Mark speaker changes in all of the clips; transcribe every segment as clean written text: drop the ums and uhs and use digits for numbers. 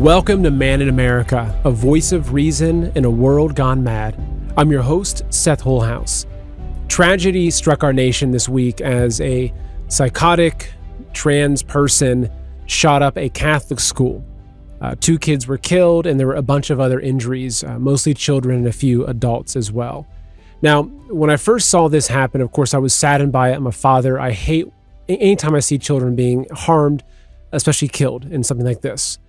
Speaker 1: Welcome to Man in America, a voice of reason in a world gone mad. I'm your host, Seth Holhouse. Tragedy struck our nation this week as a psychotic trans person shot up a Catholic school. 2 kids were killed, and there were a bunch of other injuries, mostly children and a few adults as well. Now, when I first saw this happen, of course, I was saddened by it. I'm a father. I hate anytime I see children being harmed, especially killed in something like this.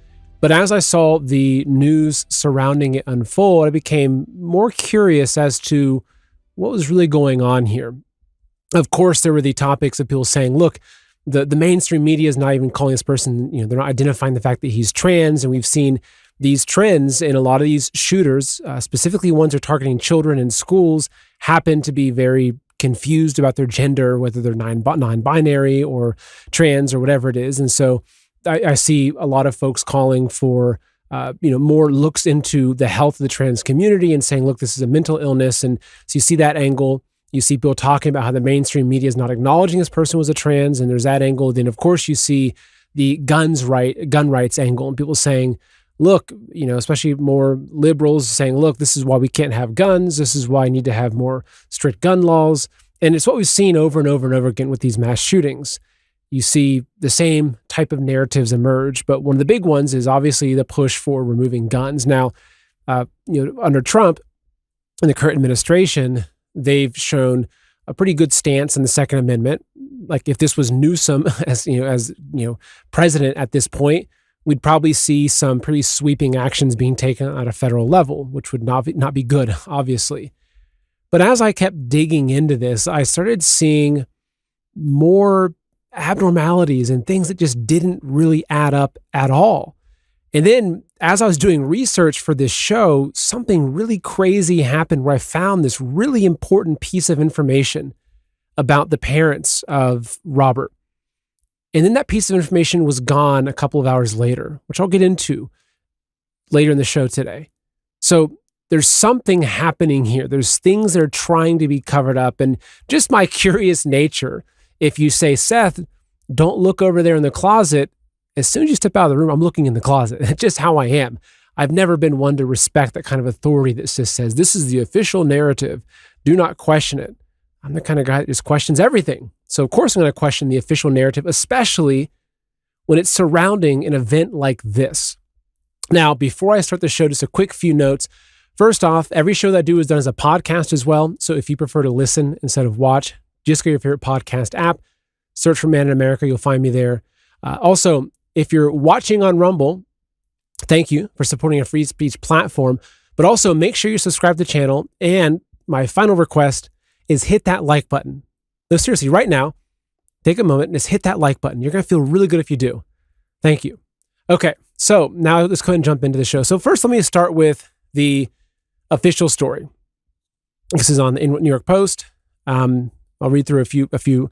Speaker 1: But as I saw the news surrounding it unfold, I became more curious as to what was really going on here. Of course, there were the topics of people saying, look, the mainstream media is not even calling this person, they're not identifying the fact that he's trans. And we've seen these trends in a lot of these shooters, specifically ones that are targeting children in schools, happen to be very confused about their gender, whether they're non-binary or trans or whatever it is. And so I see a lot of folks calling for, more looks into the health of the trans community and saying, look, this is a mental illness. And so you see that angle. You see people talking about how the mainstream media is not acknowledging this person was a trans, and there's that angle. Then, of course, you see the gun rights angle, and people saying, look, especially more liberals saying, look, this is why we can't have guns. This is why I need to have more strict gun laws. And it's what we've seen over and over and over again with these mass shootings. You see the same type of narratives emerge, but one of the big ones is obviously the push for removing guns. Now, under Trump and the current administration, they've shown a pretty good stance in the Second Amendment. Like if this was Newsom as president at this point, we'd probably see some pretty sweeping actions being taken at a federal level, which would not be good, obviously. But as I kept digging into this, I started seeing more abnormalities and things that just didn't really add up at all. And then as I was doing research for this show, something really crazy happened where I found this really important piece of information about the parents of Robert. And then that piece of information was gone a couple of hours later, which I'll get into later in the show today. So there's something happening here. There's things that are trying to be covered up. And just my curious nature, if you say, Seth, don't look over there in the closet, as soon as you step out of the room, I'm looking in the closet. That's just how I am. I've never been one to respect that kind of authority that just says, this is the official narrative. Do not question it. I'm the kind of guy that just questions everything. So of course I'm going to question the official narrative, especially when it's surrounding an event like this. Now, before I start the show, just a quick few notes. First off, every show that I do is done as a podcast as well. So if you prefer to listen instead of watch, just go to your favorite podcast app, search for Man in America, you'll find me there. Also, if you're watching on Rumble, thank you for supporting a free speech platform, but also make sure you subscribe to the channel. And my final request is hit that like button. No, seriously, right now, take a moment and just hit that like button. You're going to feel really good if you do. Thank you. Okay, so now let's go ahead and jump into the show. So first, let me start with the official story. This is on the New York Post. I'll read through a few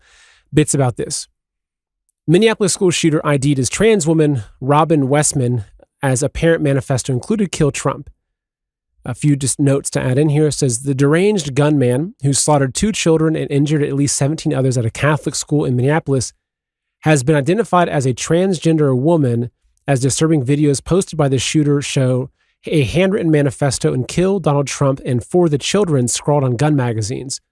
Speaker 1: bits about this. Minneapolis school shooter ID'd as trans woman Robin Westman as apparent manifesto included kill Trump. A few just notes to add in here. It says the deranged gunman who slaughtered 2 children and injured at least 17 others at a Catholic school in Minneapolis has been identified as a transgender woman, as disturbing videos posted by the shooter show a handwritten manifesto and kill Donald Trump and for the children scrawled on gun magazines.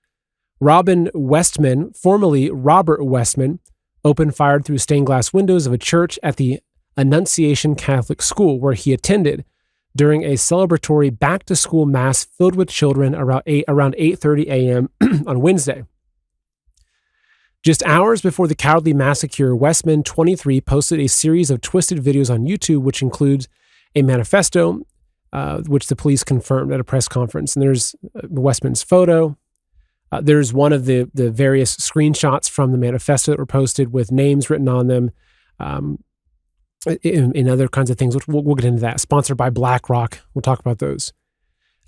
Speaker 1: Robin Westman, formerly Robert Westman, opened fire through stained glass windows of a church at the Annunciation Catholic School where he attended during a celebratory back-to-school mass filled with children around 8:30 a.m. on Wednesday. Just hours before the cowardly massacre, Westman, 23, posted a series of twisted videos on YouTube, which includes a manifesto, which the police confirmed at a press conference. And there's Westman's photo. There's one of the various screenshots from the manifesto that were posted with names written on them, and other kinds of things, which we'll get into that. Sponsored by BlackRock. We'll talk about those.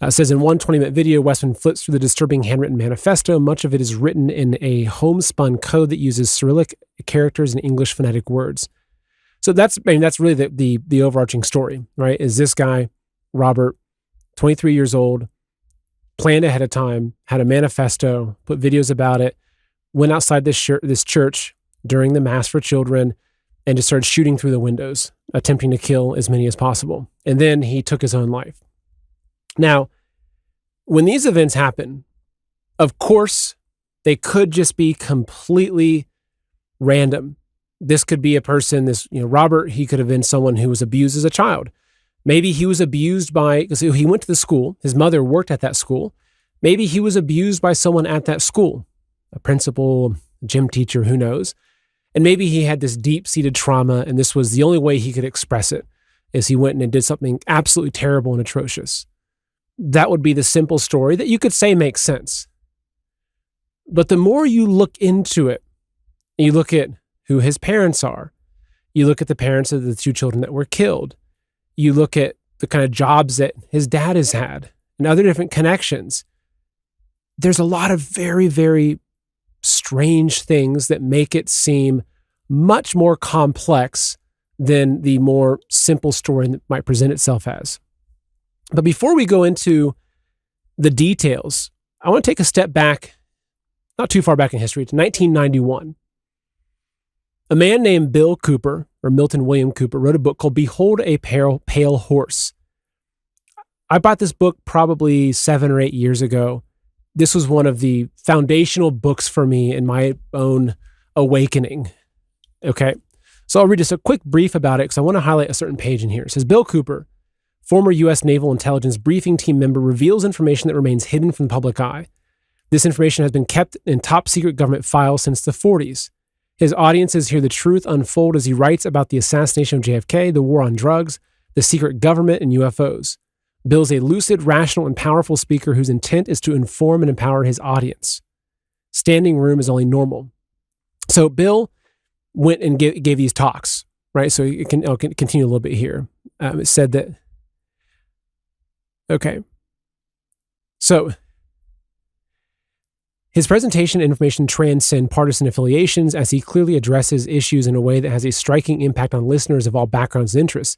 Speaker 1: It says in one 20-minute video, Westman flips through the disturbing handwritten manifesto. Much of it is written in a homespun code that uses Cyrillic characters and English phonetic words. So that's really the overarching story, right? Is this guy, Robert, 23 years old, planned ahead of time, had a manifesto, put videos about it, went outside this church during the Mass for Children, and just started shooting through the windows, attempting to kill as many as possible. And then he took his own life. Now, when these events happen, of course, they could just be completely random. This could be a person, Robert, he could have been someone who was abused as a child. Maybe he was abused because he went to the school. His mother worked at that school. Maybe he was abused by someone at that school, a principal, gym teacher, who knows. And maybe he had this deep-seated trauma, and this was the only way he could express it, is he went and did something absolutely terrible and atrocious. That would be the simple story that you could say makes sense. But the more you look into it, you look at who his parents are, you look at the parents of the two children that were killed, you look at the kind of jobs that his dad has had and other different connections, there's a lot of very, very strange things that make it seem much more complex than the more simple story that might present itself as. But before we go into the details, I want to take a step back, not too far back in history, to 1991. A man named Bill Cooper, or Milton William Cooper, wrote a book called Behold a Pale Horse. I bought this book probably 7 or 8 years ago. This was one of the foundational books for me in my own awakening. Okay, so I'll read just a quick brief about it because I want to highlight a certain page in here. It says, Bill Cooper, former U.S. Naval Intelligence Briefing Team member, reveals information that remains hidden from the public eye. This information has been kept in top secret government files since the 40s. His audiences hear the truth unfold as he writes about the assassination of JFK, the war on drugs, the secret government, and UFOs. Bill's a lucid, rational, and powerful speaker whose intent is to inform and empower his audience. Standing room is only normal. So Bill went and gave these talks, right? So I'll continue a little bit here. It said that, okay. So his presentation and information transcend partisan affiliations as he clearly addresses issues in a way that has a striking impact on listeners of all backgrounds and interests.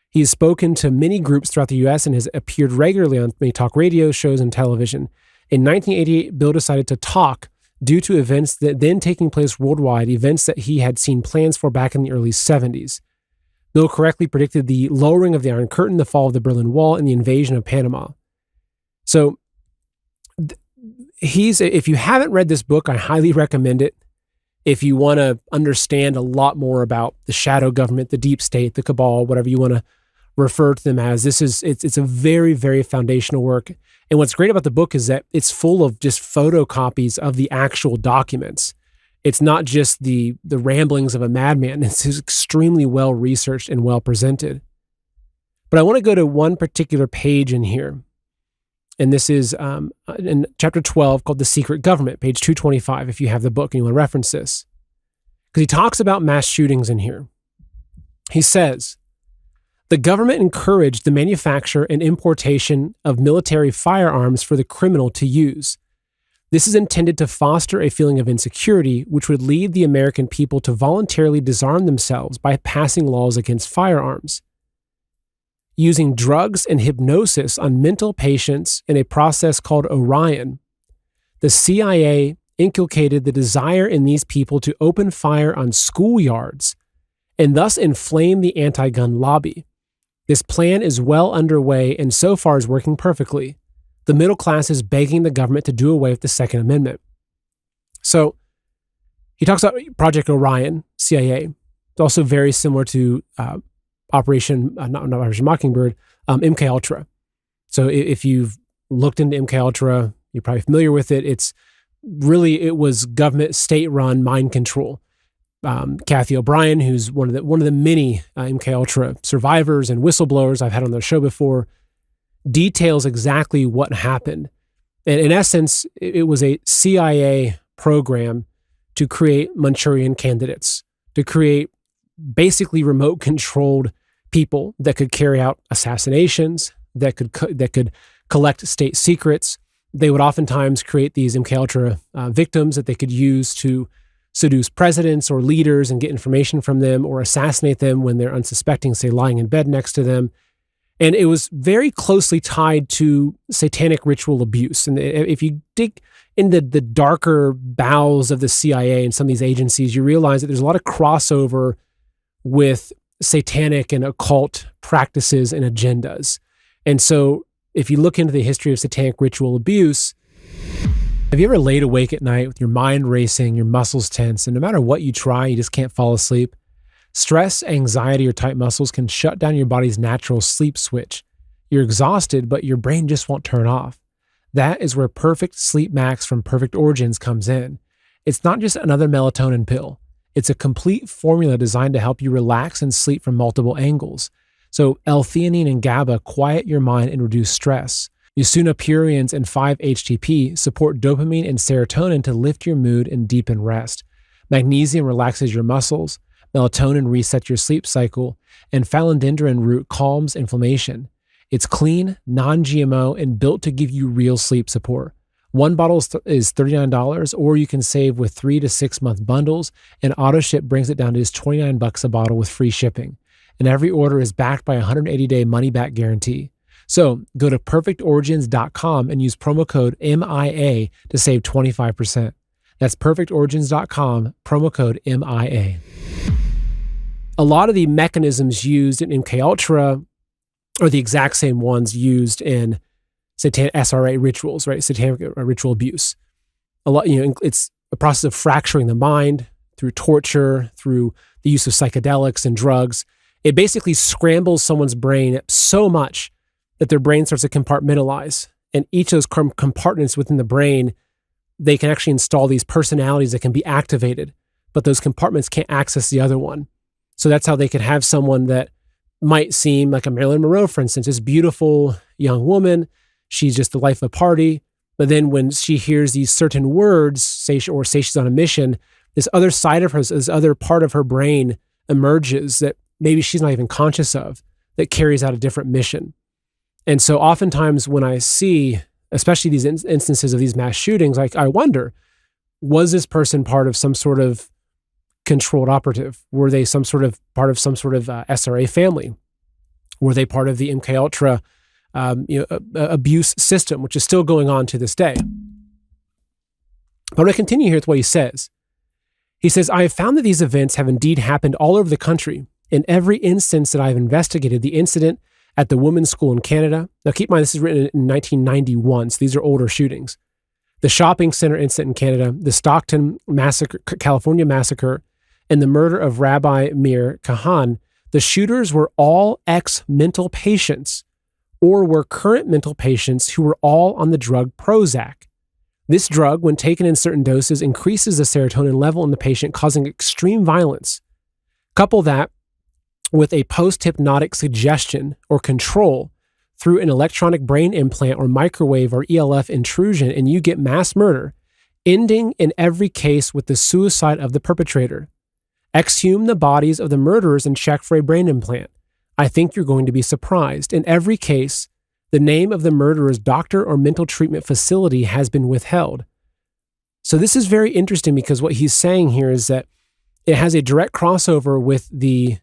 Speaker 1: He has spoken to many groups throughout the U.S. and has appeared regularly on many talk radio shows and television. In 1988, Bill decided to talk due to events that then taking place worldwide, events that he had seen plans for back in the early 70s. Bill correctly predicted the lowering of the Iron Curtain, the fall of the Berlin Wall, and the invasion of Panama. So if you haven't read this book, I highly recommend it. If you want to understand a lot more about the shadow government, the deep state, the cabal, whatever you want to refer to them as, it's a very, very foundational work. And what's great about the book is that it's full of just photocopies of the actual documents. It's not just the ramblings of a madman. It's extremely well researched and well presented. But I want to go to one particular page in here. And this is in chapter 12 called The Secret Government, page 225, if you have the book and you want to reference this. Because he talks about mass shootings in here. He says, the government encouraged the manufacture and importation of military firearms for the criminal to use. This is intended to foster a feeling of insecurity, which would lead the American people to voluntarily disarm themselves by passing laws against firearms. Using drugs and hypnosis on mental patients in a process called Orion, the CIA inculcated the desire in these people to open fire on schoolyards and thus inflame the anti-gun lobby. This plan is well underway and so far is working perfectly. The middle class is begging the government to do away with the Second Amendment. So he talks about Project Orion, CIA. It's also very similar to Operation Mockingbird, MK Ultra. So if you've looked into MK Ultra, you're probably familiar with it. It was government state-run mind control. Kathy O'Brien, who's one of the many MK Ultra survivors and whistleblowers I've had on the show before, details exactly what happened. And in essence, it was a CIA program to create Manchurian candidates, to create basically remote-controlled people that could carry out assassinations, that could collect state secrets. They would oftentimes create these MK Ultra victims that they could use to seduce presidents or leaders and get information from them, or assassinate them when they're unsuspecting, say, lying in bed next to them. And it was very closely tied to satanic ritual abuse. And if you dig into the darker bowels of the CIA and some of these agencies, you realize that there's a lot of crossover with satanic and occult practices and agendas. And so if you look into the history of satanic ritual abuse, have you ever laid awake at night with your mind racing, your muscles tense, and no matter what you try, you just can't fall asleep? Stress, anxiety, or tight muscles can shut down your body's natural sleep switch. You're exhausted, but your brain just won't turn off. That is where Perfect Sleep Max from Perfect Origins comes in. It's not just another melatonin pill. It's a complete formula designed to help you relax and sleep from multiple angles. So L-theanine and GABA quiet your mind and reduce stress. Usuna-purines and 5-HTP support dopamine and serotonin to lift your mood and deepen rest. Magnesium relaxes your muscles. Melatonin resets your sleep cycle. And philodendron root calms inflammation. It's clean, non-GMO, and built to give you real sleep support. One bottle is $39, or you can save with 3 to 6 month bundles, and AutoShip brings it down to just $29 a bottle with free shipping. And every order is backed by a 180-day money-back guarantee. So go to perfectorigins.com and use promo code MIA to save 25%. That's perfectorigins.com, promo code MIA. A lot of the mechanisms used in MKUltra are the exact same ones used in satanic SRA rituals, right? Satanic ritual abuse. It's a process of fracturing the mind through torture, through the use of psychedelics and drugs. It basically scrambles someone's brain so much that their brain starts to compartmentalize. And each of those compartments within the brain, they can actually install these personalities that can be activated, but those compartments can't access the other one. So that's how they could have someone that might seem like a Marilyn Monroe, for instance, this beautiful young woman. She's just the life of a party. But then when she hears these certain words, say she's on a mission, this other side of her, this other part of her brain emerges that maybe she's not even conscious of, that carries out a different mission. And so oftentimes when I see, especially these instances of these mass shootings, I wonder, was this person part of some sort of controlled operative? Were they part of some sort of SRA family? Were they part of the MKUltra abuse system, which is still going on to this day? But I'm going to continue here with what he says. He says, I have found that these events have indeed happened all over the country. In every instance that I've investigated, the incident at the women's school in Canada. Now keep in mind, this is written in 1991, so these are older shootings. The shopping center incident in Canada, the Stockton massacre, California massacre, and the murder of Rabbi Meir Kahan, the shooters were all ex-mental patients or were current mental patients who were all on the drug Prozac. This drug, when taken in certain doses, increases the serotonin level in the patient, causing extreme violence. Couple that with a post-hypnotic suggestion or control through an electronic brain implant or microwave or ELF intrusion, and you get mass murder, ending in every case with the suicide of the perpetrator. Exhume the bodies of the murderers and check for a brain implant. I think you're going to be surprised. In every case, the name of the murderer's doctor or mental treatment facility has been withheld. So this is very interesting because what he's saying here is that it has a direct crossover with the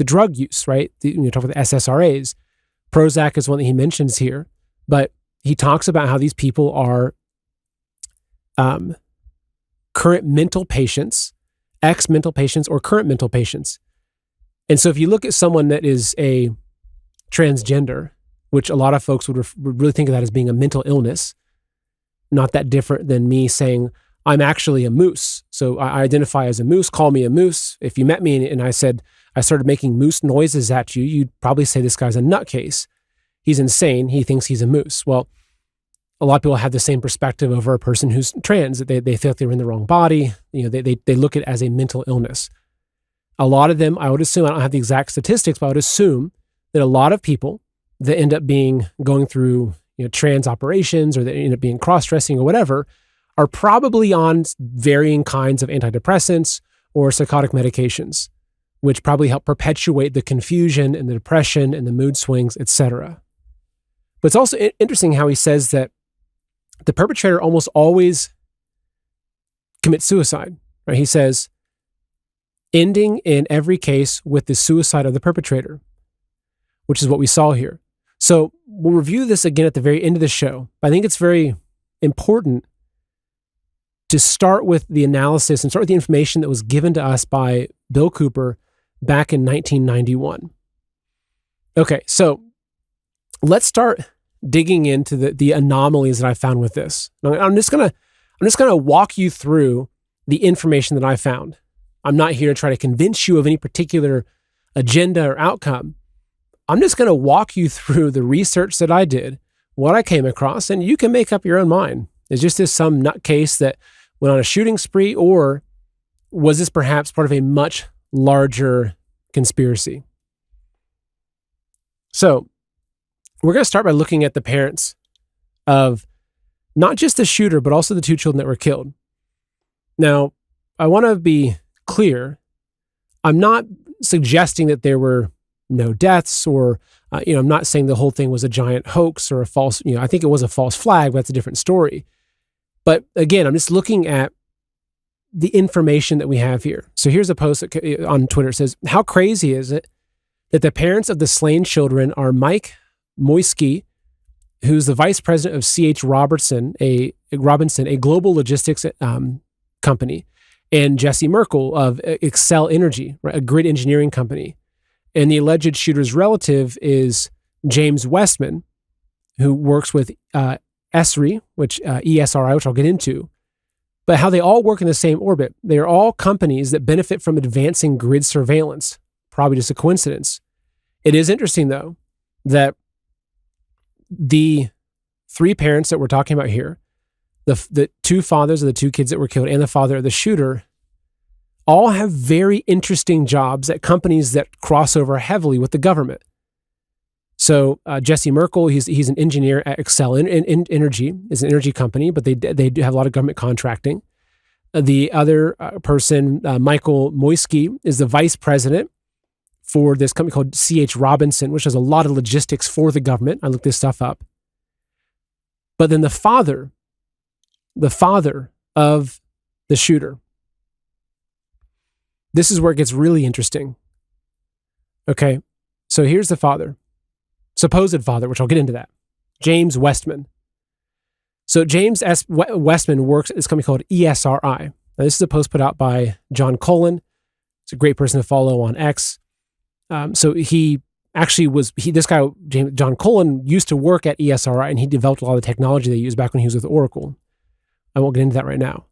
Speaker 1: drug use, right? You talk about the SSRAs. Prozac is one that he mentions here, but he talks about how these people are current mental patients, ex-mental patients, or current mental patients. And so if you look at someone that is a transgender, which a lot of folks would really think of that as being a mental illness, not that different than me saying, I'm actually a moose. So I identify as a moose, call me a moose. If you met me and I started making moose noises at you, you'd probably say this guy's a nutcase. He's insane. He thinks he's a moose. Well, a lot of people have the same perspective over a person who's trans. They feel like they're in the wrong body. They look at it as a mental illness. A lot of them, I would assume, I don't have the exact statistics, but I would assume that a lot of people that end up going through trans operations, or that end up being cross-dressing or whatever, are probably on varying kinds of antidepressants or psychotic medications, which probably help perpetuate the confusion and the depression and the mood swings, etc. But it's also interesting how he says that the perpetrator almost always commits suicide, right? He says, ending in every case with the suicide of the perpetrator, which is what we saw here. So we'll review this again at the very end of the show. But I think it's very important to start with the analysis and start with the information that was given to us by Bill Cooper back in 1991. Okay, so let's start digging into the anomalies that I found with this. I'm just gonna walk you through the information that I found. I'm not here to try to convince you of any particular agenda or outcome. I'm just going to walk you through the research that I did, what I came across, and you can make up your own mind. Is just this some nutcase that went on a shooting spree, or was this perhaps part of a much larger conspiracy? So we're going to start by looking at the parents of not just the shooter, but also the two children that were killed. Now, I want to be clear. I'm not suggesting that there were no deaths, or I'm not saying the whole thing was a giant hoax or a false, I think it was a false flag, but that's a different story. But again, I'm just looking at the information that we have here. So here's a post on Twitter. It says, how crazy is it that the parents of the slain children are Mike Moisky, who's the vice president of C.H. Robinson, a global logistics company, and Jesse Merkel of Excel Energy, a grid engineering company. And the alleged shooter's relative is James Westman, who works with ESRI, which I'll get into. But how they all work in the same orbit. They are all companies that benefit from advancing grid surveillance. Probably just a coincidence. It is interesting, though, that the three parents that we're talking about here, the two fathers of the two kids that were killed and the father of the shooter, all have very interesting jobs at companies that cross over heavily with the government. So Jesse Merkel, he's an engineer at Excel Energy, is an energy company, but they do have a lot of government contracting. The other person, Michael Moisky, is the vice president for this company called C.H. Robinson, which does a lot of logistics for the government. I looked this stuff up. But then the father of the shooter, this is where it gets really interesting. Okay, so here's the father, supposed father, which I'll get into that, James Westman. So James Westman works at this company called ESRI. Now, this is a post put out by John Cullen. It's a great person to follow on X. So he actually John Cullen used to work at ESRI, and he developed a lot of the technology they used back when he was with Oracle. I won't get into that right now.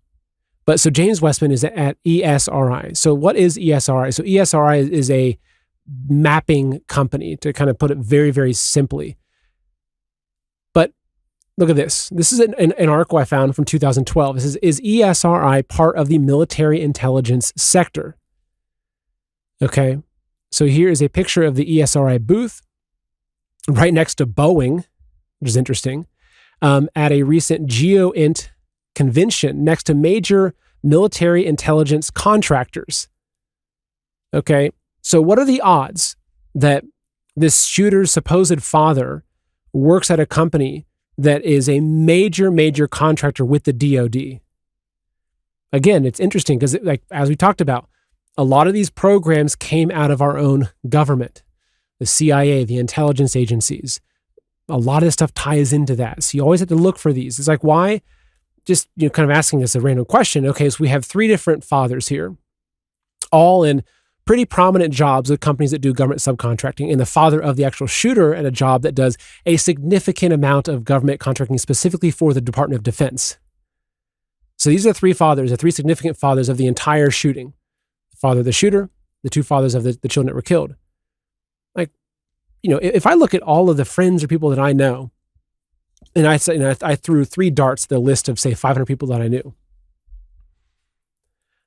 Speaker 1: But so James Westman is at ESRI. So what is ESRI? So ESRI is a mapping company, to kind of put it very, very simply. But look at this. This is an article I found from 2012. This is ESRI part of the military intelligence sector? Okay. So here is a picture of the ESRI booth right next to Boeing, which is interesting, at a recent GeoInt convention next to major military intelligence contractors. Okay, so what are the odds that this shooter's supposed father works at a company that is a major, major contractor with the DoD? Again, it's interesting because, as we talked about, a lot of these programs came out of our own government, the CIA, the intelligence agencies. A lot of this stuff ties into that. So you always have to look for these. It's like, why? Just kind of asking this a random question. Okay, so we have three different fathers here, all in pretty prominent jobs with companies that do government subcontracting, and the father of the actual shooter at a job that does a significant amount of government contracting specifically for the Department of Defense. So these are the three fathers, the three significant fathers of the entire shooting. The father of the shooter, the two fathers of the children that were killed. If I look at all of the friends or people that I know, and I threw three darts at the list of, say, 500 people that I knew,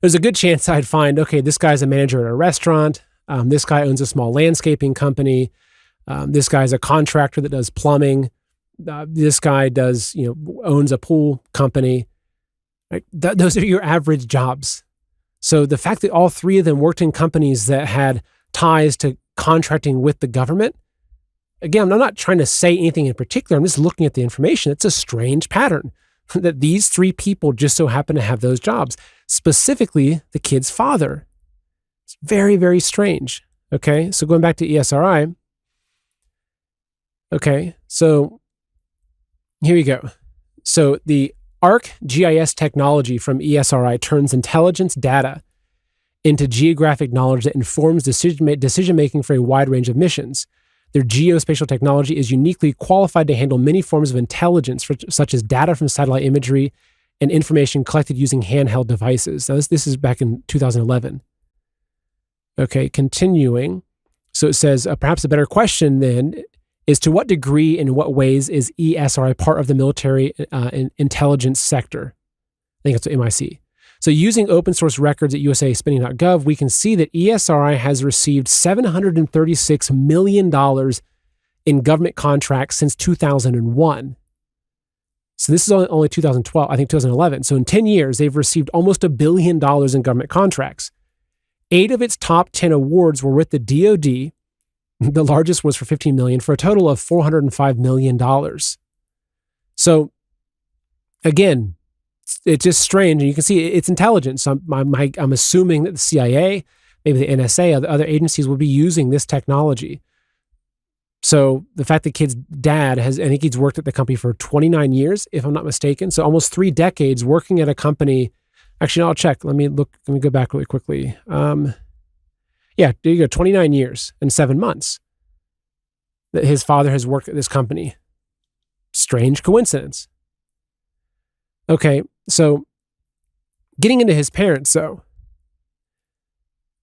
Speaker 1: there's a good chance I'd find, okay, this guy's a manager at a restaurant. This guy owns a small landscaping company. This guy's a contractor that does plumbing. This guy owns a pool company. Right? Those are your average jobs. So the fact that all three of them worked in companies that had ties to contracting with the government, again, I'm not trying to say anything in particular. I'm just looking at the information. It's a strange pattern that these three people just so happen to have those jobs, specifically the kid's father. It's very, very strange. Okay, so going back to ESRI. Okay, so here you go. So the ArcGIS technology from ESRI turns intelligence data into geographic knowledge that informs decision-making for a wide range of missions. Their geospatial technology is uniquely qualified to handle many forms of intelligence, such as data from satellite imagery and information collected using handheld devices. Now, this is back in 2011. Okay, continuing. So it says, perhaps a better question then is, to what degree and in what ways is ESRI part of the military intelligence sector? I think it's MIC. So using open source records at usaspending.gov, we can see that ESRI has received $736 million in government contracts since 2001. So this is only 2012, I think 2011. So in 10 years, they've received almost $1 billion in government contracts. 8 of its top 10 awards were with the DoD. The largest was for $15 million, for a total of $405 million. So again, it's just strange. And you can see it's intelligence. I'm assuming that the CIA, maybe the NSA, other agencies will be using this technology. So the fact that kid's dad I think he's worked at the company for 29 years, if I'm not mistaken. So almost 3 decades working at a company. Actually, no, I'll check. Let me go back really quickly. Yeah, there you go. 29 years and 7 months that his father has worked at this company. Strange coincidence. Okay, so getting into his parents, though.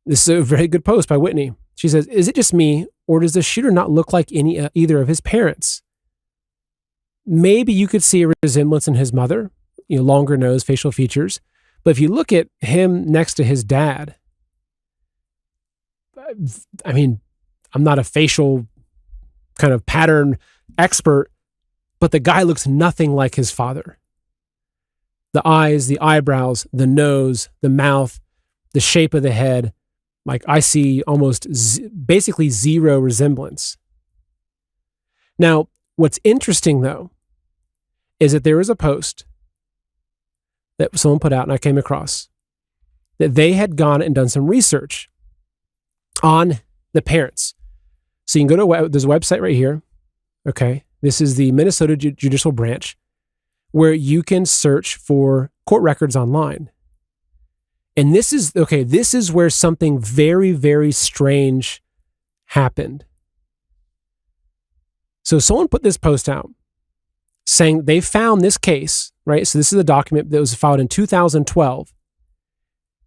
Speaker 1: This is a very good post by Whitney. She says, "Is it just me, or does the shooter not look like either of his parents? Maybe you could see a resemblance in his mother, longer nose, facial features. But if you look at him next to his dad, I mean, I'm not a facial kind of pattern expert, but the guy looks nothing like his father. The eyes, the eyebrows, the nose, the mouth, the shape of the head, like I see almost basically zero resemblance. Now, what's interesting though, is that there was a post that someone put out and I came across that they had gone and done some research on the parents. So you can go to, there's a website right here. Okay. This is the Minnesota Judicial Branch, where you can search for court records online. And this is where something very, very strange happened. So someone put this post out saying they found this case, right? So this is a document that was filed in 2012.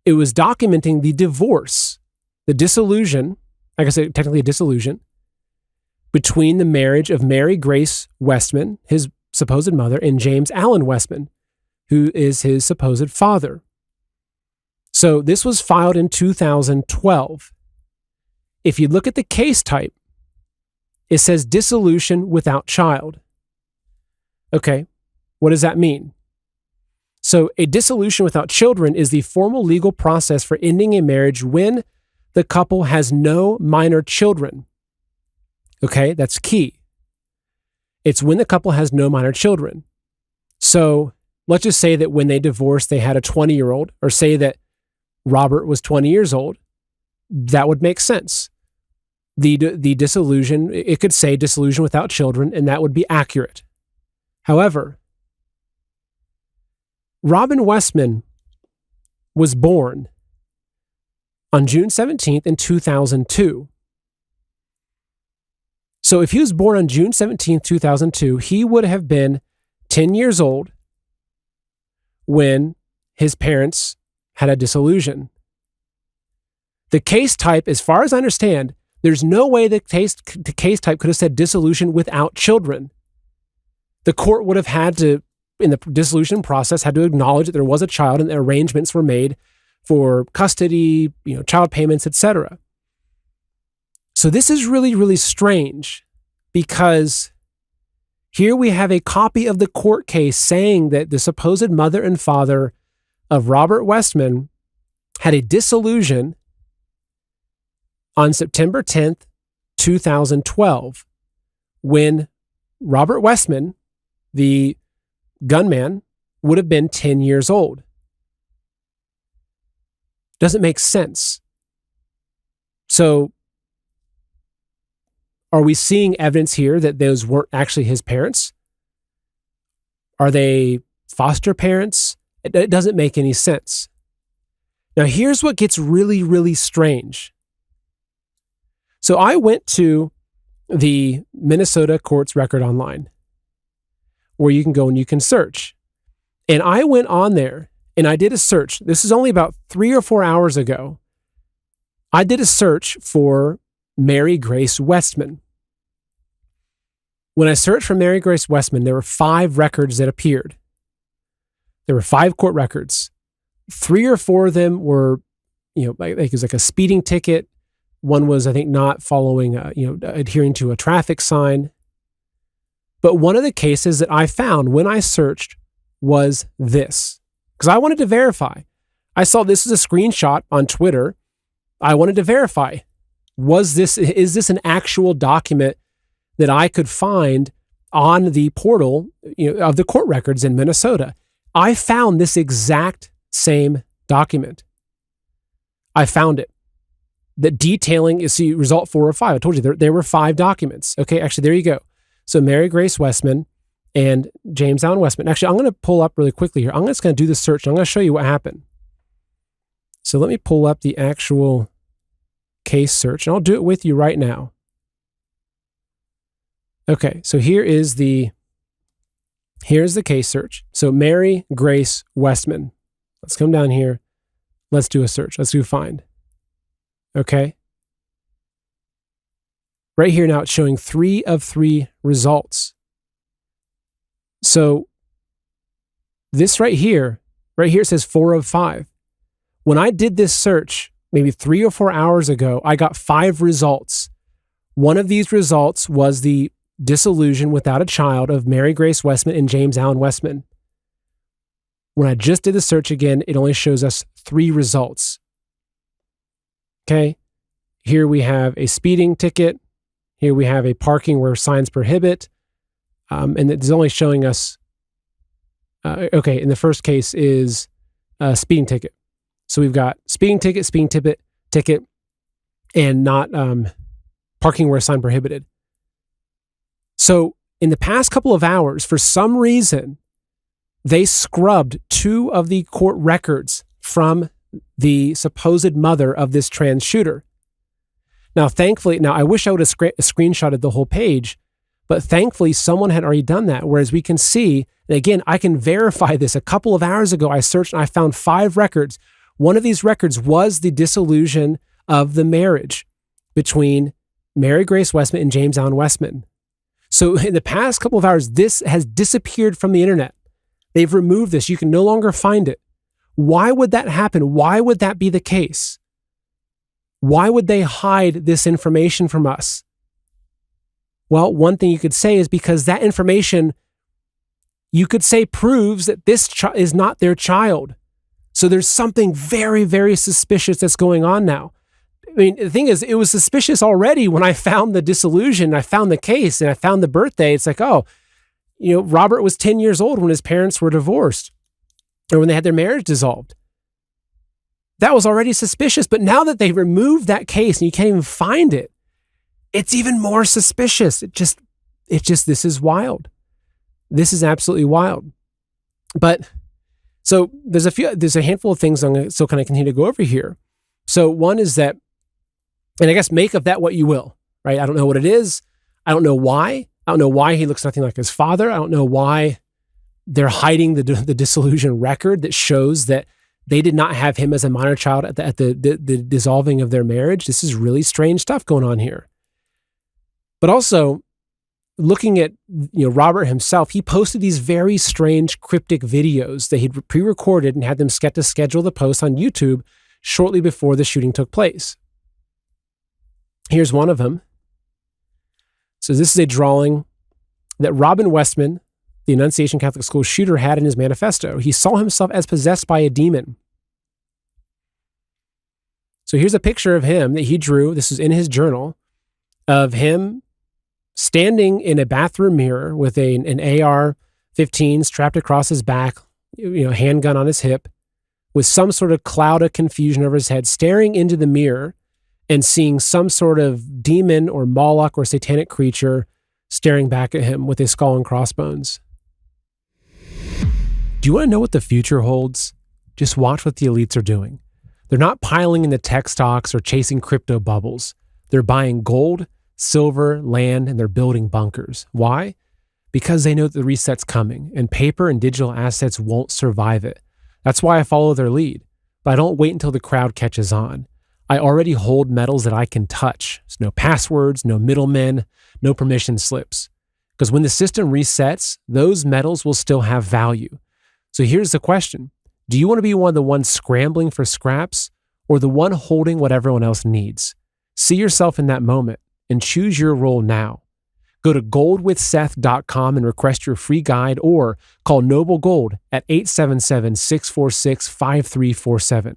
Speaker 1: It was documenting the divorce, the dissolution, like I said, technically a dissolution, between the marriage of Mary Grace Westman, his supposed mother, and James Allen Westman, who is his supposed father. So this was filed in 2012. If you look at the case type, it says dissolution without child. Okay, what does that mean? So a dissolution without children is the formal legal process for ending a marriage when the couple has no minor children. Okay, that's key. It's when the couple has no minor children. So let's just say that when they divorced, they had a 20-year-old, or say that Robert was 20 years old. That would make sense. The dissolution, it could say dissolution without children, and that would be accurate. However, Robin Westman was born on June 17th in 2002. So if he was born on June 17th, 2002, he would have been 10 years old when his parents had a dissolution. The case type, as far as I understand, there's no way the case type could have said dissolution without children. The court would have had to, in the dissolution process, had to acknowledge that there was a child and the arrangements were made for custody, child payments, etc. So this is really, really strange, because here we have a copy of the court case saying that the supposed mother and father of Robert Westman had a dissolution on September 10th, 2012, when Robert Westman, the gunman, would have been 10 years old. Doesn't make sense. So, are we seeing evidence here that those weren't actually his parents? Are they foster parents? It doesn't make any sense. Now, here's what gets really, really strange. So I went to the Minnesota Courts Record Online, where you can go and you can search. And I went on there and I did a search. This is only about 3 or 4 hours ago. I did a search for Mary Grace Westman. When I searched for Mary Grace Westman, there were 5 records that appeared. There were 5 court records. 3 or 4 of them were, like it was like a speeding ticket. One was, I think, not following, adhering to a traffic sign. But one of the cases that I found when I searched was this, because I wanted to verify. I saw this is a screenshot on Twitter. I wanted to verify. Is this an actual document that I could find on the portal, of the court records in Minnesota? I found this exact same document. I found it. The detailing is result 4 of 5. I told you there were 5 documents. Okay, actually, there you go. So Mary Grace Westman and James Allen Westman. Actually, I'm going to pull up really quickly here. I'm just going to do the search. I'm going to show you what happened. So let me pull up the actual case search, and I'll do it with you right now. Okay, so here's the case search. So Mary Grace Westman. Let's come down here. Let's do a search. Let's do find. Okay. Right here now, it's showing 3 of 3 results. So this right here it says 4 of 5. When I did this search, maybe 3 or 4 hours ago, I got 5 results. One of these results was the dissolution without a child of Mary Grace Westman and James Allen Westman. When I just did the search again, it only shows us 3 results. Okay, here we have a speeding ticket. Here we have a parking where signs prohibit. And it's only showing us, in the first case is a speeding ticket. So we've got speeding ticket, and not parking where sign prohibited. So in the past couple of hours, for some reason, they scrubbed 2 of the court records from the supposed mother of this trans shooter. Now, thankfully, I wish I would have screenshotted the whole page, but thankfully someone had already done that. Whereas we can see, and again, I can verify this. A couple of hours ago, I searched and I found 5 records. One of these records was the dissolution of the marriage between Mary Grace Westman and James Allen Westman. So in the past couple of hours, this has disappeared from the internet. They've removed this. You can no longer find it. Why would that happen? Why would that be the case? Why would they hide this information from us? Well, one thing you could say is because that information, you could say, proves that this is not their child. So there's something very, very suspicious that's going on now. I mean, the thing is, it was suspicious already when I found the dissolution, I found the case, and I found the birthday. It's like, Robert was 10 years old when his parents were divorced, or when they had their marriage dissolved. That was already suspicious. But now that they removed that case and you can't even find it, it's even more suspicious. This is wild. This is absolutely wild. But so there's a handful of things I'm going to still kind of continue to go over here. So one is that, and I guess make of that what you will, right? I don't know what it is. I don't know why. I don't know why he looks nothing like his father. I don't know why they're hiding the dissolution record that shows that they did not have him as a minor child at the dissolving of their marriage. This is really strange stuff going on here. But also, looking at Robert himself, he posted these very strange cryptic videos that he'd pre-recorded and had them to schedule the post on YouTube shortly before the shooting took place. Here's one of them. So this is a drawing that Robin Westman, the Annunciation Catholic School shooter, had in his manifesto. He saw himself as possessed by a demon. So here's a picture of him that he drew. This is in his journal, of him standing in a bathroom mirror with an AR-15 strapped across his back, handgun on his hip, with some sort of cloud of confusion over his head, staring into the mirror and seeing some sort of demon or Moloch or satanic creature staring back at him with a skull and crossbones. Do you want to know what the future holds? Just watch what the elites are doing. They're not piling in the tech stocks or chasing crypto bubbles. They're buying gold, silver, land, and they're building bunkers. Why? Because they know that the reset's coming and paper and digital assets won't survive it. That's why I follow their lead. But I don't wait until the crowd catches on. I already hold metals that I can touch. There's no passwords, no middlemen, no permission slips. Because when the system resets, those metals will still have value. So here's the question. Do you want to be one of the ones scrambling for scraps or the one holding what everyone else needs? See yourself in that moment and choose your role now. Go to goldwithseth.com and request your free guide or call Noble Gold at 877-646-5347.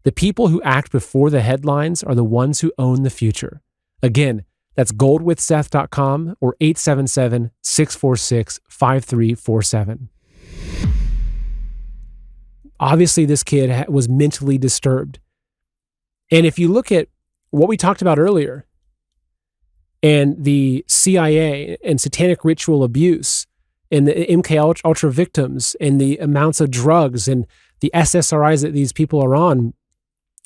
Speaker 1: The people who act before the headlines are the ones who own the future. Again, that's goldwithseth.com or 877-646-5347. Obviously, this kid was mentally disturbed. And if you look at what we talked about earlier and the CIA and satanic ritual abuse and the MK Ultra victims and the amounts of drugs and the SSRIs that these people are on,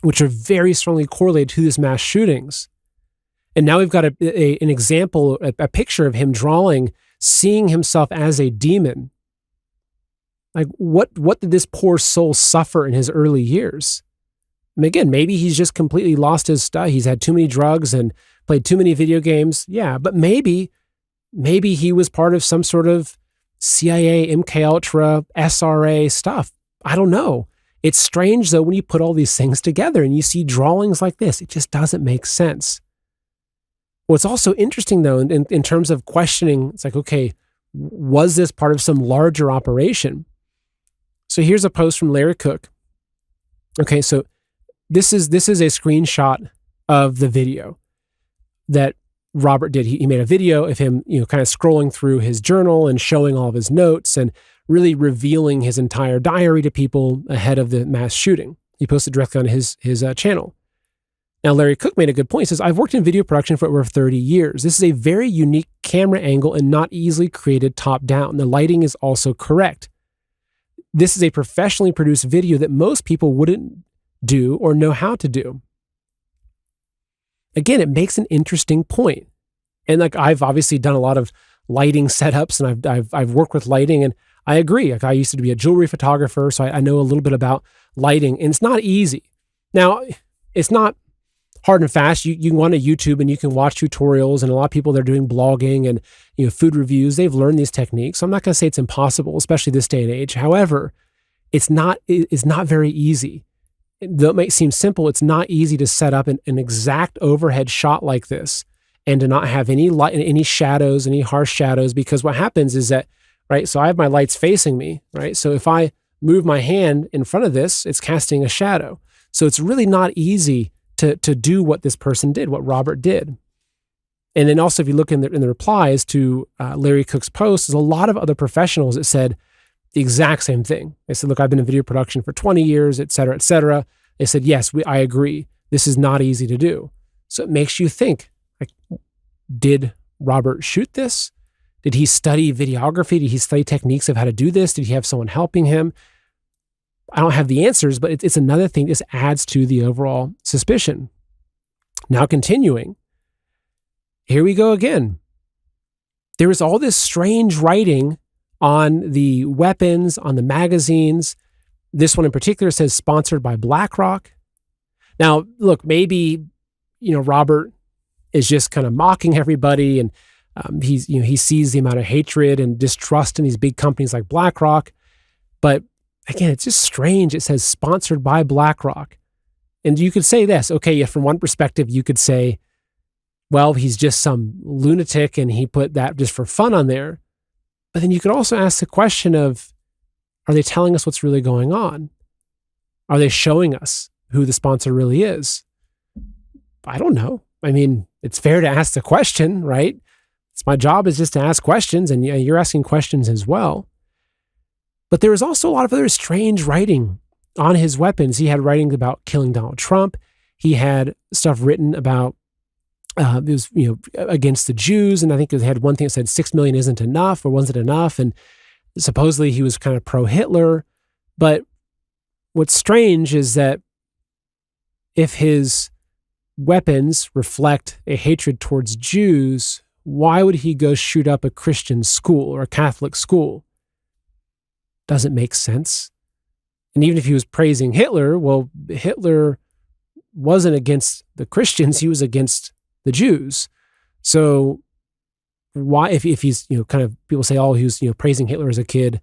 Speaker 1: which are very strongly correlated to these mass shootings. And now we've got an example, a picture of him seeing himself as a demon. Like, what did this poor soul suffer in his early years? And again, maybe he's just completely lost his stuff. He's had too many drugs and played too many video games. Yeah, but maybe he was part of some sort of CIA, MK Ultra, SRA stuff. I don't know. It's strange, though, when you put all these things together and you see drawings like this. It just doesn't make sense. What's also interesting, though, in terms of questioning, it's like, okay, was this part of some larger operation? So here's a post from Larry Cook. Okay, so this is a screenshot of the video that Robert did. He made a video of him, kind of scrolling through his journal and showing all of his notes and really revealing his entire diary to people ahead of the mass shooting. He posted directly on his channel. Now, Larry Cook made a good point. He says, I've worked in video production for over 30 years. This is a very unique camera angle and not easily created top down. The lighting is also correct. This is a professionally produced video that most people wouldn't do or know how to do. Again, it makes an interesting point. And like, I've obviously done a lot of lighting setups and I've worked with lighting, and I agree. Like, I used to be a jewelry photographer, so I know a little bit about lighting, and it's not easy. Now, it's not hard and fast. You can go on to YouTube and you can watch tutorials, and a lot of people that are doing blogging and food reviews, they've learned these techniques. So I'm not going to say it's impossible, especially this day and age. However, it's not very easy. Though it might seem simple, it's not easy to set up an exact overhead shot like this and to not have any light, any shadows, any harsh shadows, because what happens is that, right, so I have my lights facing me, right? So if I move my hand in front of this, it's casting a shadow. So it's really not easy to do what this person did, what Robert did. And then also, if you look in the replies to Larry Cook's post, there's a lot of other professionals that said the exact same thing. They said, look, I've been in video production for 20 years, et cetera, et cetera. They said, yes, I agree. This is not easy to do. So it makes you think, like, did Robert shoot this? Did he study videography? Did he study techniques of how to do this? Did he have someone helping him? I don't have the answers, but it's another thing. This adds to the overall suspicion. Now, continuing, here we go again. There is all this strange writing on the weapons, on the magazines. This one in particular says sponsored by BlackRock. Now, look, maybe, Robert is just kind of mocking everybody, and he sees the amount of hatred and distrust in these big companies like BlackRock. But again, it's just strange. It says sponsored by BlackRock. And you could say this, okay, yeah, from one perspective, you could say, well, he's just some lunatic and he put that just for fun on there. But then you could also ask the question of, are they telling us what's really going on? Are they showing us who the sponsor really is? I don't know. I mean, it's fair to ask the question, right? It's my job is just to ask questions, and you're asking questions as well. But there was also a lot of other strange writing on his weapons. He had writing about killing Donald Trump. He had stuff written about it was, against the Jews, and I think it had one thing that said 6 million isn't enough, or wasn't enough, and supposedly he was kind of pro-Hitler. But what's strange is that if his weapons reflect a hatred towards Jews, why would he go shoot up a Christian school or a Catholic school? Doesn't make sense. And even if he was praising Hitler, well, Hitler wasn't against the Christians, he was against the Jews. So why, if he's, kind of, people say, oh, he was, praising Hitler as a kid,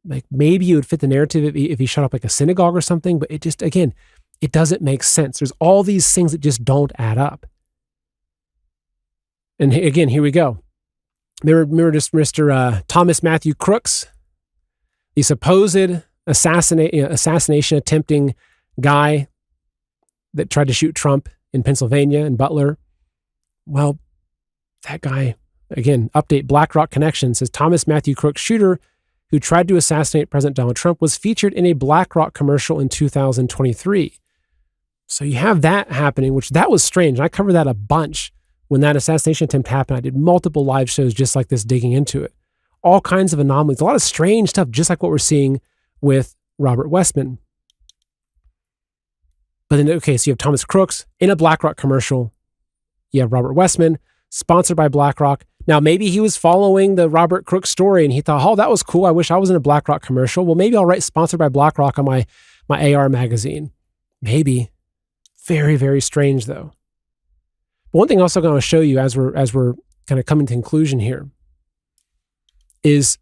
Speaker 1: like maybe it would fit the narrative if he shut up like a synagogue or something, but it just, again, it doesn't make sense. There's all these things that just don't add up. And again, here we go. Remember just Mr. Thomas Matthew Crooks, the supposed assassination attempting guy that tried to shoot Trump in Pennsylvania and Butler. Well, that guy, again, update BlackRock Connection says Thomas Matthew Crooks, shooter who tried to assassinate President Donald Trump, was featured in a BlackRock commercial in 2023. So you have that happening, which that was strange. I covered that a bunch when that assassination attempt happened. I did multiple live shows just like this, digging into it. All kinds of anomalies, a lot of strange stuff, just like what we're seeing with Robert Westman. But then, okay, so you have Thomas Crooks in a BlackRock commercial. You have Robert Westman, sponsored by BlackRock. Now, maybe he was following the Robert Crooks story and he thought, oh, that was cool. I wish I was in a BlackRock commercial. Well, maybe I'll write sponsored by BlackRock on my AR magazine. Maybe. Very, very strange, though. But one thing also I'm going to show you as we're kind of coming to conclusion here is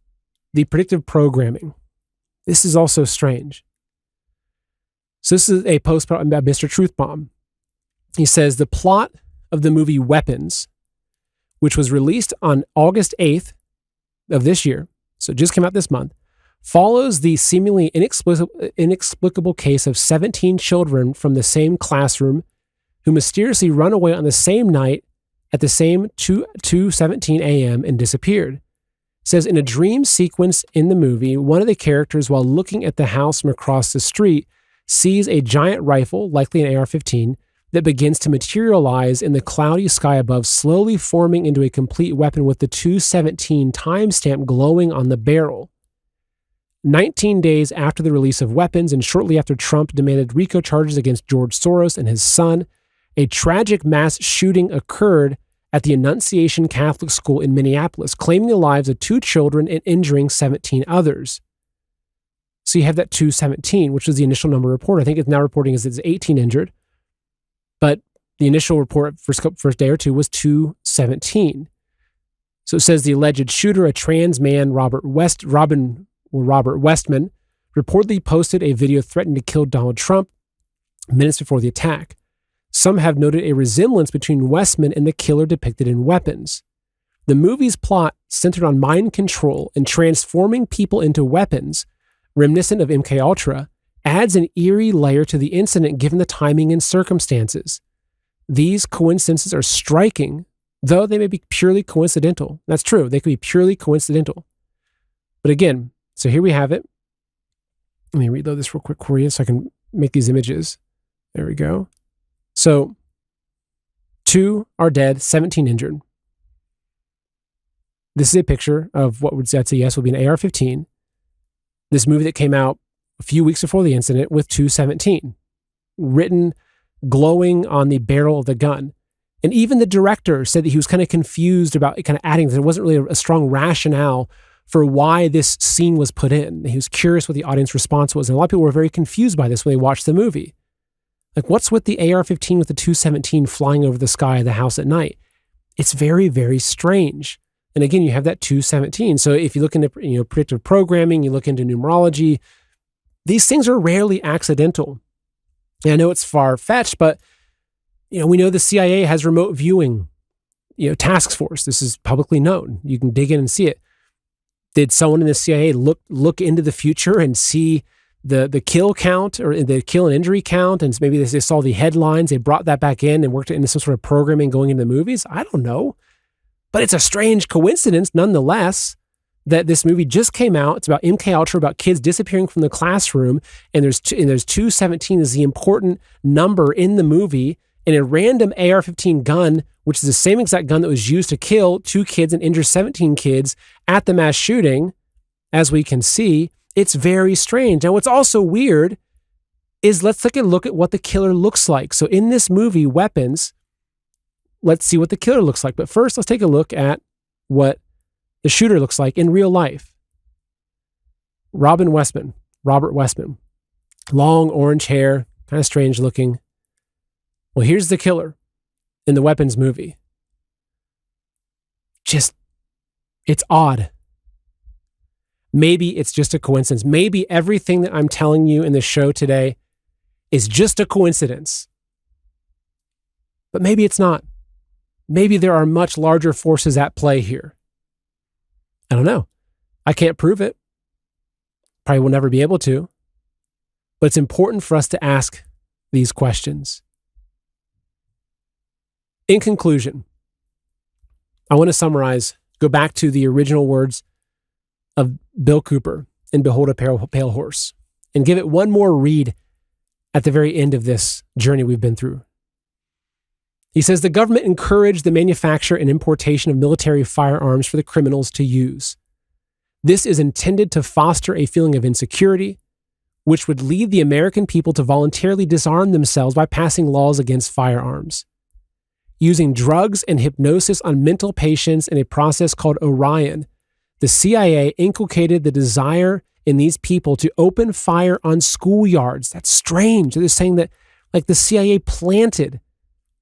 Speaker 1: the predictive programming. This is also strange. So this is a post by Mr. Truthbomb. He says the plot of the movie Weapons, which was released on August 8th of this year, so it just came out this month, follows the seemingly inexplicable case of 17 children from the same classroom who mysteriously run away on the same night at the same 2:17 a.m. and disappeared. It says in a dream sequence in the movie, one of the characters, while looking at the house from across the street, sees a giant rifle, likely an AR-15, that begins to materialize in the cloudy sky above, slowly forming into a complete weapon with the 2:17 timestamp glowing on the barrel. 19 days after the release of Weapons and shortly after Trump demanded RICO charges against George Soros and his son, a tragic mass shooting occurred at the Annunciation Catholic School in Minneapolis, claiming the lives of 2 children and injuring 17 others. So you have that 217, which was the initial number reported. I think it's now reporting is it's 18 injured, but the initial report first day or two was 217. So it says the alleged shooter, a trans man, Robert Westman, reportedly posted a video threatening to kill Donald Trump minutes before the attack. Some have noted a resemblance between Westman and the killer depicted in Weapons. The movie's plot centered on mind control and transforming people into weapons, reminiscent of MKUltra, adds an eerie layer to the incident given the timing and circumstances. These coincidences are striking, though they may be purely coincidental. That's true. They could be purely coincidental. But again, so here we have it. Let me reload this real quick for you so I can make these images. There we go. So 2 are dead, 17 injured. This is a picture of what would say yes would be an AR-15. This movie that came out a few weeks before the incident with 217 written, glowing on the barrel of the gun. And even the director said that he was kind of confused about kind of adding, there wasn't really a strong rationale for why this scene was put in. He was curious what the audience response was. And a lot of people were very confused by this when they watched the movie. Like, what's with the AR-15 with the 217 flying over the sky of the house at night? It's very, very strange. And again, you have that 217. So if you look into predictive programming, you look into numerology, these things are rarely accidental. And I know it's far-fetched, but we know the CIA has remote viewing, task force. This is publicly known. You can dig in and see it. Did someone in the CIA look into the future and see the kill count or the kill and injury count? And maybe they saw the headlines, they brought that back in and worked it into some sort of programming going into the movies. I don't know. But it's a strange coincidence nonetheless that this movie just came out. It's about MKUltra, about kids disappearing from the classroom. And there's 217 is the important number in the movie. And a random AR-15 gun, which is the same exact gun that was used to kill 2 kids and injure 17 kids at the mass shooting, as we can see, it's very strange. Now, what's also weird is let's take a look at what the killer looks like. So in this movie, Weapons, let's see what the killer looks like. But first, let's take a look at what the shooter looks like in real life. Robert Westman, long orange hair, kind of strange looking. Well, here's the killer in the Weapons movie. It's odd. Maybe it's just a coincidence. Maybe everything that I'm telling you in the show today is just a coincidence. But maybe it's not. Maybe there are much larger forces at play here. I don't know. I can't prove it. Probably will never be able to. But it's important for us to ask these questions. In conclusion, I want to summarize, go back to the original words of Bill Cooper in Behold a Pale Horse, and give it one more read at the very end of this journey we've been through. He says, the government encouraged the manufacture and importation of military firearms for the criminals to use. This is intended to foster a feeling of insecurity, which would lead the American people to voluntarily disarm themselves by passing laws against firearms. Using drugs and hypnosis on mental patients in a process called Orion, the CIA inculcated the desire in these people to open fire on schoolyards. That's strange. They're saying that like the CIA planted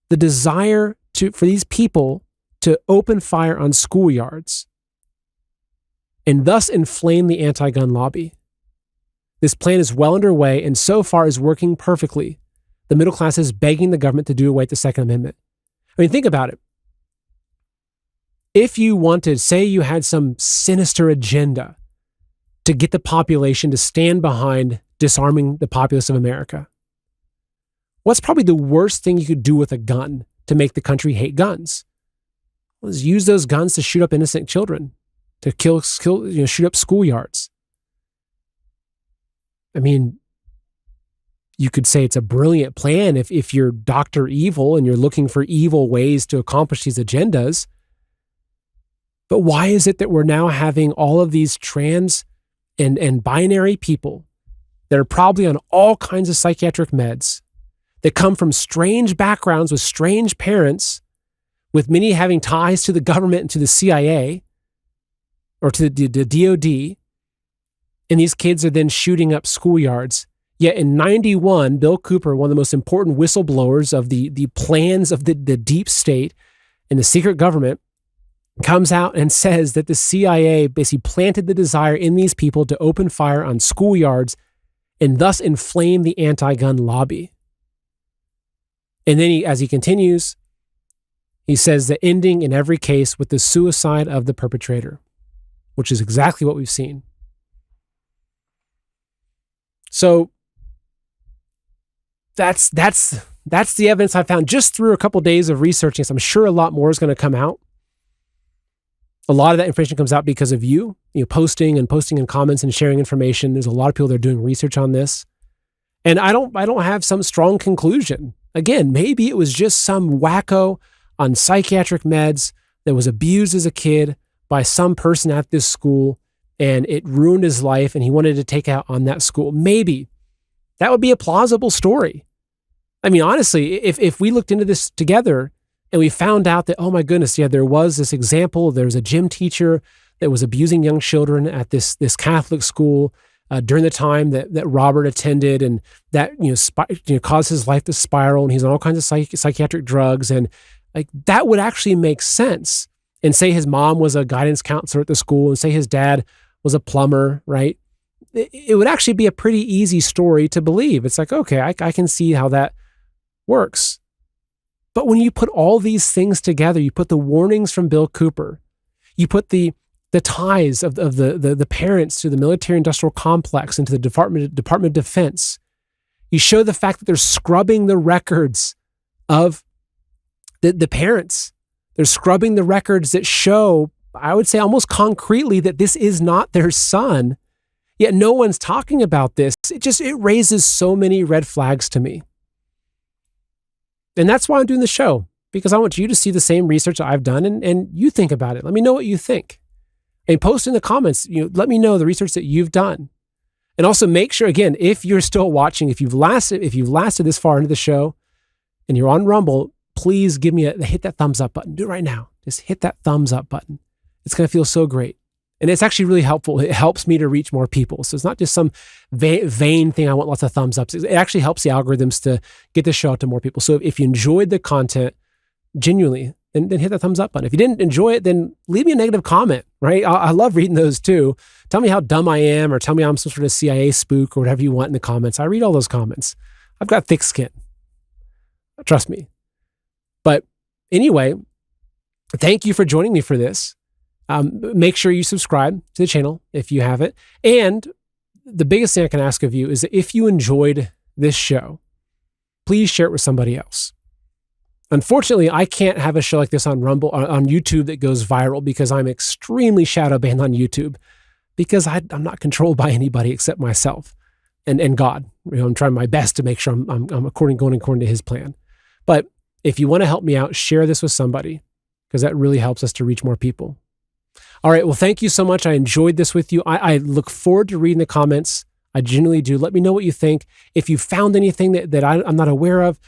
Speaker 1: the desire for these people to open fire on schoolyards and thus inflame the anti-gun lobby. This plan is well underway and so far is working perfectly. The middle class is begging the government to do away with the Second Amendment. I mean, think about it. If you wanted, say you had some sinister agenda to get the population to stand behind disarming the populace of America, what's probably the worst thing you could do with a gun to make the country hate guns? Well, is use those guns to shoot up innocent children, to shoot up schoolyards. I mean, you could say it's a brilliant plan if you're Dr. Evil and you're looking for evil ways to accomplish these agendas. But why is it that we're now having all of these trans and binary people that are probably on all kinds of psychiatric meds, that come from strange backgrounds with strange parents, with many having ties to the government and to the CIA or to the DOD, and these kids are then shooting up schoolyards? Yet in 91, Bill Cooper, one of the most important whistleblowers of the plans of the deep state and the secret government, comes out and says that the CIA basically planted the desire in these people to open fire on schoolyards and thus inflame the anti-gun lobby. And then as he continues, he says the ending in every case with the suicide of the perpetrator, which is exactly what we've seen. So that's the evidence I found just through a couple of days of researching. So I'm sure a lot more is going to come out. A lot of that information comes out because of you posting in comments and sharing information. There's a lot of people that are doing research on this. And I don't have some strong conclusion. Again, maybe it was just some wacko on psychiatric meds that was abused as a kid by some person at this school, and it ruined his life and he wanted to take out on that school. Maybe that would be a plausible story. I mean, honestly, if we looked into this together and we found out that, oh my goodness, yeah, there was this example, there was a gym teacher that was abusing young children at this Catholic school during the time that Robert attended, and that caused his life to spiral, and he's on all kinds of psychiatric drugs, and like that would actually make sense. And say his mom was a guidance counselor at the school, and say his dad was a plumber, right? It would actually be a pretty easy story to believe. It's like, okay, I can see how that works. But when you put all these things together, you put the warnings from Bill Cooper, you put the ties of the parents to the military-industrial complex and to the Department of Defense, you show the fact that they're scrubbing the records of the parents. They're scrubbing the records that show, I would say almost concretely, that this is not their son. Yet no one's talking about this. It raises so many red flags to me. And that's why I'm doing the show, because I want you to see the same research I've done and you think about it. Let me know what you think. And post in the comments, let me know the research that you've done. And also make sure, again, if you're still watching, if you've lasted this far into the show and you're on Rumble, please hit that thumbs up button. Do it right now. Just hit that thumbs up button. It's going to feel so great. And it's actually really helpful. It helps me to reach more people. So it's not just some vain thing. I want lots of thumbs ups. It actually helps the algorithms to get the show out to more people. So if you enjoyed the content genuinely, then hit that thumbs up button. If you didn't enjoy it, then leave me a negative comment, right? I love reading those too. Tell me how dumb I am, or tell me I'm some sort of CIA spook, or whatever you want in the comments. I read all those comments. I've got thick skin. Trust me. But anyway, thank you for joining me for this. Make sure you subscribe to the channel if you haven't. And the biggest thing I can ask of you is that if you enjoyed this show, please share it with somebody else. Unfortunately, I can't have a show like this on Rumble, on YouTube, that goes viral, because I'm extremely shadow banned on YouTube, because I'm not controlled by anybody except myself and God. I'm trying my best to make sure I'm going according to His plan. But if you want to help me out, share this with somebody, because that really helps us to reach more people. All right. Well, thank you so much. I enjoyed this with you. I look forward to reading the comments. I genuinely do. Let me know what you think. If you found anything that I'm not aware of,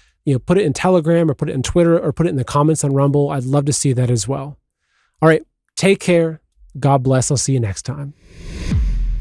Speaker 1: put it in Telegram, or put it in Twitter, or put it in the comments on Rumble. I'd love to see that as well. All right. Take care. God bless. I'll see you next time.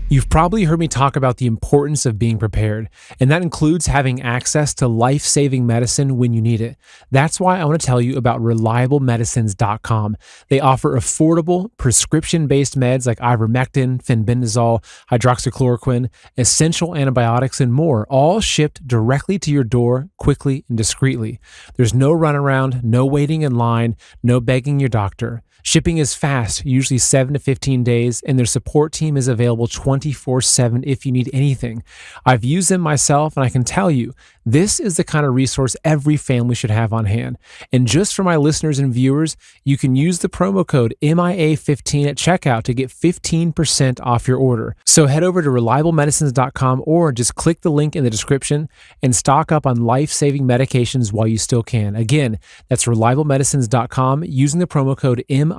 Speaker 1: You've probably heard me talk about the importance of being prepared, and that includes having access to life-saving medicine when you need it. That's why I want to tell you about ReliableMedicines.com. They offer affordable, prescription-based meds like ivermectin, fenbendazole, hydroxychloroquine, essential antibiotics, and more, all shipped directly to your door quickly and discreetly. There's no runaround, no waiting in line, no begging your doctor. Shipping is fast, usually 7 to 15 days, and their support team is available 24/7 if you need anything. I've used them myself, and I can tell you, this is the kind of resource every family should have on hand. And just for my listeners and viewers, you can use the promo code MIA15 at checkout to get 15% off your order. So head over to ReliableMedicines.com, or just click the link in the description and stock up on life-saving medications while you still can. Again, that's ReliableMedicines.com using the promo code MIA15.